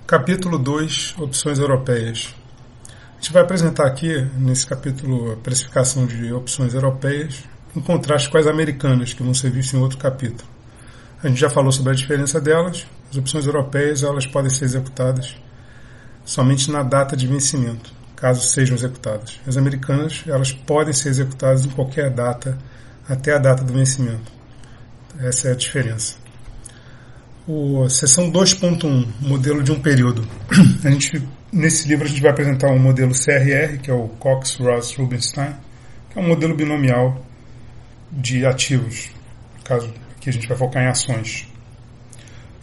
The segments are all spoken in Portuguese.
Capítulo 2, Opções Europeias. A gente vai apresentar aqui, nesse capítulo, a precificação de opções europeias, em contraste com as americanas, que vão ser vistas em outro capítulo. A gente já falou sobre a diferença delas. As opções europeias elas podem ser executadas somente na data de vencimento, caso sejam executadas. As americanas elas podem ser executadas em qualquer data, até a data do vencimento. Essa é a diferença. Seção 2.1, modelo de um período. Nesse livro a gente vai apresentar um modelo CRR, que é o Cox-Ross-Rubinstein, que é um modelo binomial de ativos. No caso, aqui a gente vai focar em ações.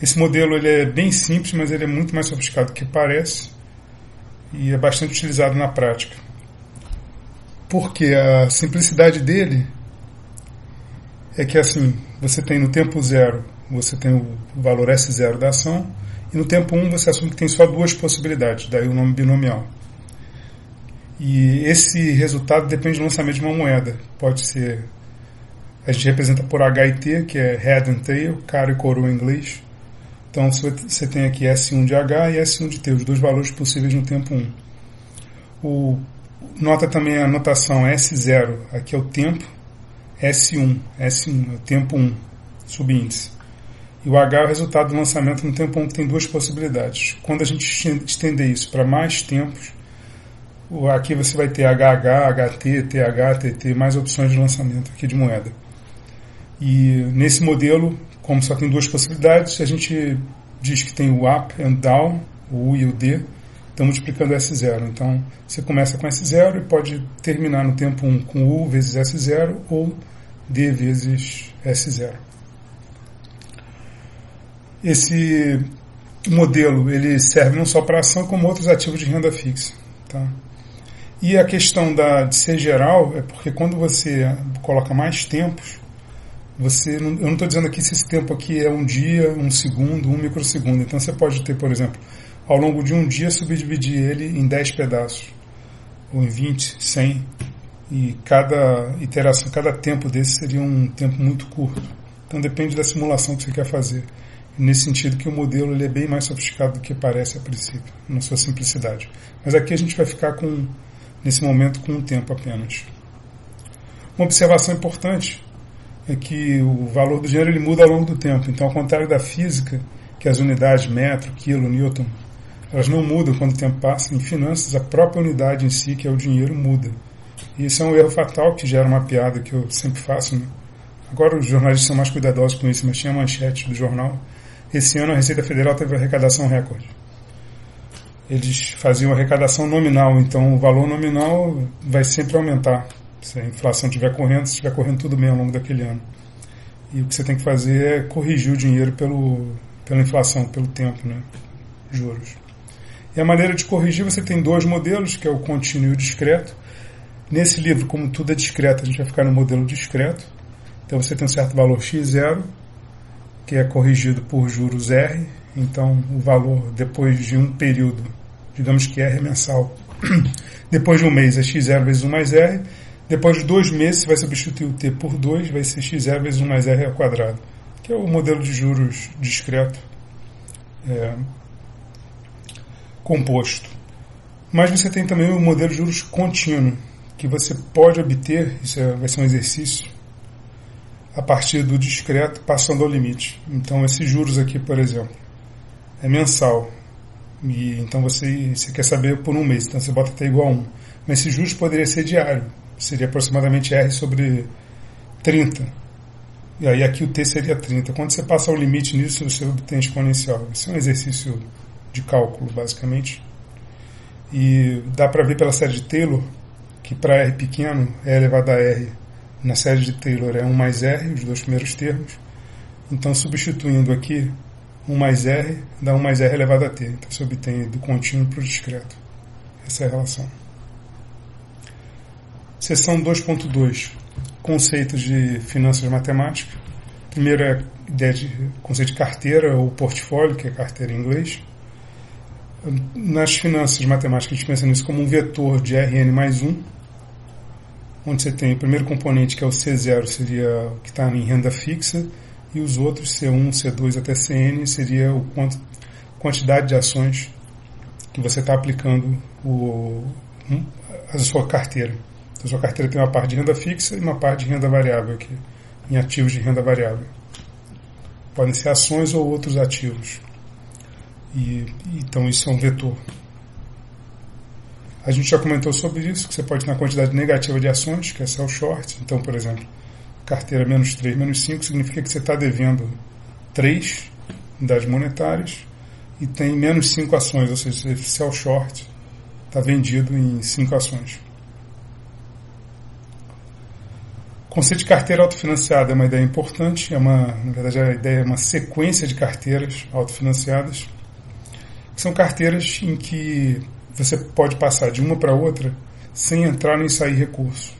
Esse modelo ele é bem simples, mas ele é muito mais sofisticado do que parece e é bastante utilizado na prática. Porque a simplicidade dele é que assim, você tem no tempo zero, você tem o valor S0 da ação, e no tempo 1 você assume que tem só duas possibilidades, daí o nome binomial. E esse resultado depende do lançamento de uma moeda. Pode ser, a gente representa por H e T, que é head and tail, cara e coroa em inglês. Então você tem aqui S1 de H e S1 de T, os dois valores possíveis no tempo 1. Nota também a notação S0, aqui é o tempo, S1 é o tempo 1, subíndice. E o H é o resultado do lançamento no tempo 1, que tem duas possibilidades. Quando a gente estender isso para mais tempos, aqui você vai ter HH, HT, TH, TT, mais opções de lançamento aqui de moeda. E nesse modelo, como só tem duas possibilidades, a gente diz que tem o up and down, o U e o D, estão multiplicando S0. Então, você começa com S0 e pode terminar no tempo 1 com U vezes S0 ou D vezes S0. Esse modelo ele serve não só para ação, como outros ativos de renda fixa. Tá? E a questão de ser geral é porque quando você coloca mais tempos, eu não estou dizendo aqui se esse tempo aqui é um dia, um segundo, um microsegundo. Então você pode ter, por exemplo, ao longo de um dia subdividir ele em 10 pedaços, ou em 20, 100, e cada iteração, cada tempo desse seria um tempo muito curto. Então depende da simulação que você quer fazer. Nesse sentido que o modelo ele é bem mais sofisticado do que parece a princípio, na sua simplicidade. Mas aqui a gente vai ficar nesse momento com um tempo apenas. Uma observação importante é que o valor do dinheiro ele muda ao longo do tempo. Então, ao contrário da física, que as unidades metro, quilo, newton, elas não mudam quando o tempo passa, em finanças a própria unidade em si, que é o dinheiro, muda. E isso é um erro fatal que gera uma piada que eu sempre faço, né? Agora os jornalistas são mais cuidadosos com isso, mas tinha a manchete do jornal. Esse ano a Receita Federal teve arrecadação recorde. Eles faziam arrecadação nominal, então o valor nominal vai sempre aumentar. Se a inflação estiver correndo tudo bem ao longo daquele ano. E o que você tem que fazer é corrigir o dinheiro pela inflação, pelo tempo, né? Juros. E a maneira de corrigir, você tem dois modelos, que é o contínuo e o discreto. Nesse livro, como tudo é discreto, a gente vai ficar no modelo discreto. Então você tem um certo valor X0, que é corrigido por juros R, então o valor depois de um período, digamos que R é mensal, depois de um mês é X0 vezes 1 mais R, depois de 2 meses você vai substituir o T por 2, vai ser X0 vezes 1 mais R ao quadrado, que é o modelo de juros discreto composto. Mas você tem também o modelo de juros contínuo, que você pode obter, vai ser um exercício, a partir do discreto, passando ao limite. Então, esses juros aqui, por exemplo, é mensal. E então você quer saber por um mês, então você bota T igual a 1. Mas esse juros poderia ser diário. Seria aproximadamente R sobre 30. E aí aqui o T seria 30. Quando você passa ao limite nisso, você obtém exponencial. Isso é um exercício de cálculo, basicamente. E dá para ver pela série de Taylor que para R pequeno é elevado a R. Na série de Taylor é 1 mais R, os dois primeiros termos. Então, substituindo aqui 1 mais R, dá 1 mais R elevado a T. Então, você obtém do contínuo para o discreto. Essa é a relação. Seção 2.2. Conceitos de finanças matemáticas. Primeiro é a ideia de conceito de carteira ou portfólio, que é carteira em inglês. Nas finanças matemáticas, a gente pensa nisso como um vetor de Rn mais 1, onde você tem o primeiro componente, que é o C0, seria o que está em renda fixa, e os outros, C1, C2 até Cn, seria quantidade de ações que você está aplicando a sua carteira. A sua carteira tem uma parte de renda fixa e uma parte de renda variável aqui, em ativos de renda variável. Podem ser ações ou outros ativos. Então isso é um vetor. A gente já comentou sobre isso, que você pode ter uma quantidade negativa de ações, que é sell short. Então, por exemplo, carteira menos 3, menos 5, significa que você está devendo 3 unidades monetárias e tem menos 5 ações, ou seja, esse sell short está vendido em 5 ações. O conceito de carteira autofinanciada é uma ideia importante, na verdade a ideia é uma sequência de carteiras autofinanciadas, que são carteiras em que você pode passar de uma para outra sem entrar nem sair recurso.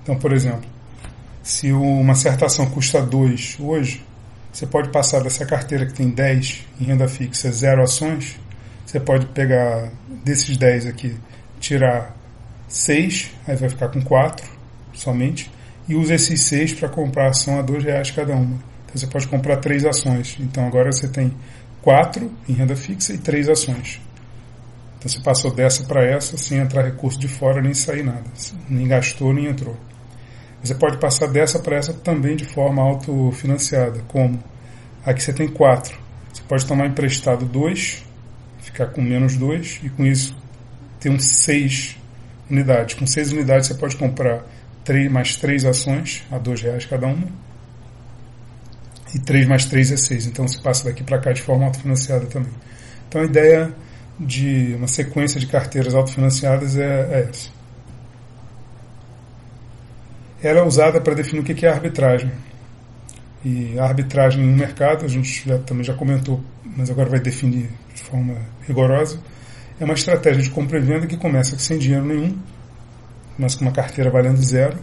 Então, por exemplo, se uma certa ação custa 2 hoje, você pode passar dessa carteira que tem 10 em renda fixa, 0 ações, você pode pegar desses 10 aqui, tirar 6, aí vai ficar com 4 somente, e usa esses 6 para comprar ação a R$2 cada uma. Então você pode comprar 3 ações. Então agora você tem 4 em renda fixa e 3 ações. Então você passou dessa para essa sem entrar recurso de fora nem sair nada. Nem gastou, nem entrou. Você pode passar dessa para essa também de forma autofinanciada. Como? Aqui você tem 4. Você pode tomar emprestado 2, ficar com menos 2 e com isso ter uns 6 unidades. Com 6 unidades você pode comprar mais 3 ações a R$2 cada uma. E 3 mais 3 é 6. Então você passa daqui para cá de forma autofinanciada também. Então a ideia de uma sequência de carteiras autofinanciadas é essa. Ela é usada para definir o que é arbitragem. E a arbitragem no mercado, a gente também já comentou, mas agora vai definir de forma rigorosa, é uma estratégia de compra e venda que começa sem dinheiro nenhum, mas com uma carteira valendo 0,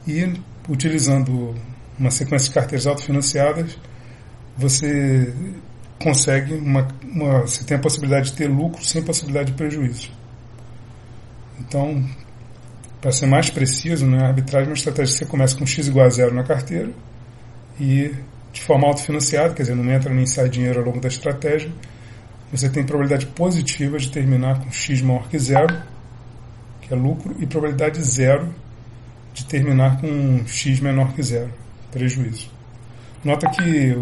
e utilizando uma sequência de carteiras autofinanciadas, você consegue você tem a possibilidade de ter lucro sem possibilidade de prejuízo. Então, para ser mais preciso, a arbitragem é uma estratégia que você começa com x igual a 0 na carteira e de forma autofinanciada, quer dizer, não entra nem sai dinheiro ao longo da estratégia, você tem probabilidade positiva de terminar com x maior que 0, que é lucro, e probabilidade 0 de terminar com x menor que 0, prejuízo. Nota que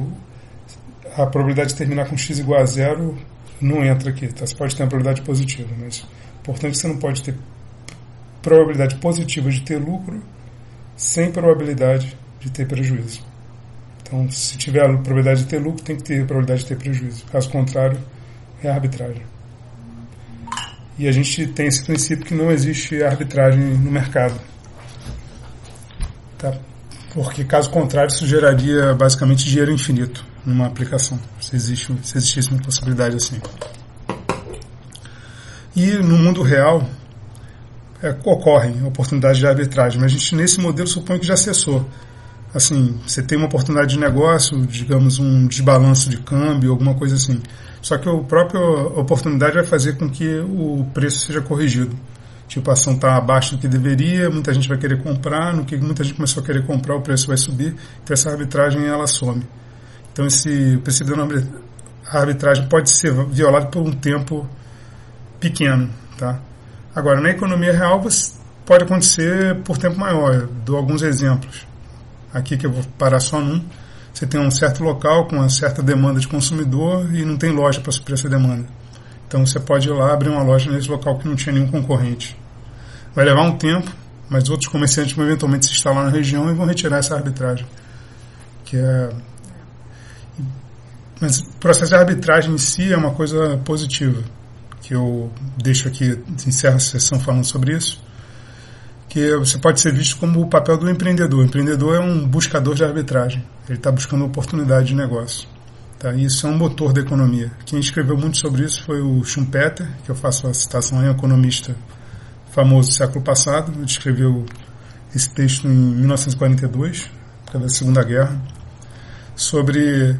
a probabilidade de terminar com x igual a 0 não entra aqui, tá? Você pode ter uma probabilidade positiva, mas o importante é que você não pode ter probabilidade positiva de ter lucro sem probabilidade de ter prejuízo. Então, se tiver a probabilidade de ter lucro, tem que ter a probabilidade de ter prejuízo. Caso contrário, é arbitragem. E a gente tem esse princípio que não existe arbitragem no mercado. Tá? Porque, caso contrário, isso geraria basicamente dinheiro infinito numa aplicação, se existisse uma possibilidade assim. E no mundo real ocorrem oportunidades de arbitragem, mas a gente nesse modelo supõe que já cessou. Assim, você tem uma oportunidade de negócio, digamos um desbalanço de câmbio, alguma coisa assim. Só que a própria oportunidade vai fazer com que o preço seja corrigido. Tipo, a ação está abaixo do que deveria, muita gente vai querer comprar, no que muita gente começou a querer comprar, o preço vai subir, então essa arbitragem ela some. Então esse princípio da arbitragem pode ser violado por um tempo pequeno, tá? Agora, na economia real pode acontecer por tempo maior. Eu dou alguns exemplos. Aqui que eu vou parar só num. Você tem um certo local com uma certa demanda de consumidor e não tem loja para suprir essa demanda. Então você pode ir lá abrir uma loja nesse local que não tinha nenhum concorrente. Vai levar um tempo, mas outros comerciantes vão eventualmente se instalar na região e vão retirar essa arbitragem. Mas o processo de arbitragem em si é uma coisa positiva, que eu deixo aqui, encerro a sessão falando sobre isso, que você pode ser visto como o papel do empreendedor. O empreendedor é um buscador de arbitragem, ele está buscando oportunidade de negócio. Tá? E isso é um motor da economia. Quem escreveu muito sobre isso foi o Schumpeter, que eu faço a citação, é um economista famoso do século passado. Ele escreveu esse texto em 1942, por causa da Segunda Guerra, sobre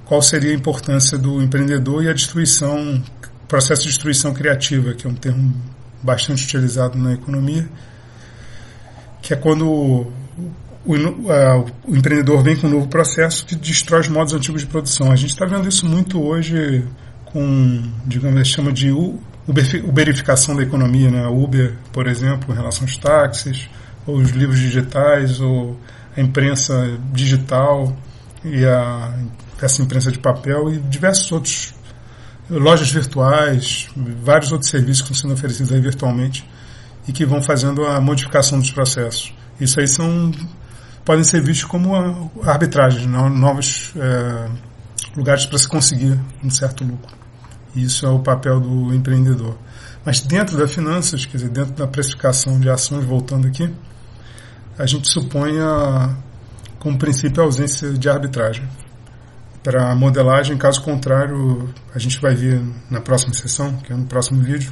qual seria a importância do empreendedor e a destruição, processo de destruição criativa, que é um termo bastante utilizado na economia, que é quando o empreendedor vem com um novo processo que destrói os modos antigos de produção. A gente está vendo isso muito hoje com, digamos, eles chamam de uberificação da economia, né? A Uber, por exemplo, em relação aos táxis, ou os livros digitais, ou a imprensa digital e essa imprensa de papel e diversos outros, lojas virtuais, vários outros serviços que estão sendo oferecidos aí virtualmente e que vão fazendo a modificação dos processos. Isso aí podem ser vistos como arbitragens, novos lugares para se conseguir um certo lucro. Isso é o papel do empreendedor. Mas dentro das finanças, quer dizer, dentro da precificação de ações, voltando aqui, a gente supõe como princípio a ausência de arbitragem. Para a modelagem, caso contrário, a gente vai ver na próxima sessão, que é no próximo vídeo,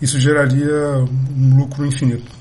isso geraria um lucro infinito.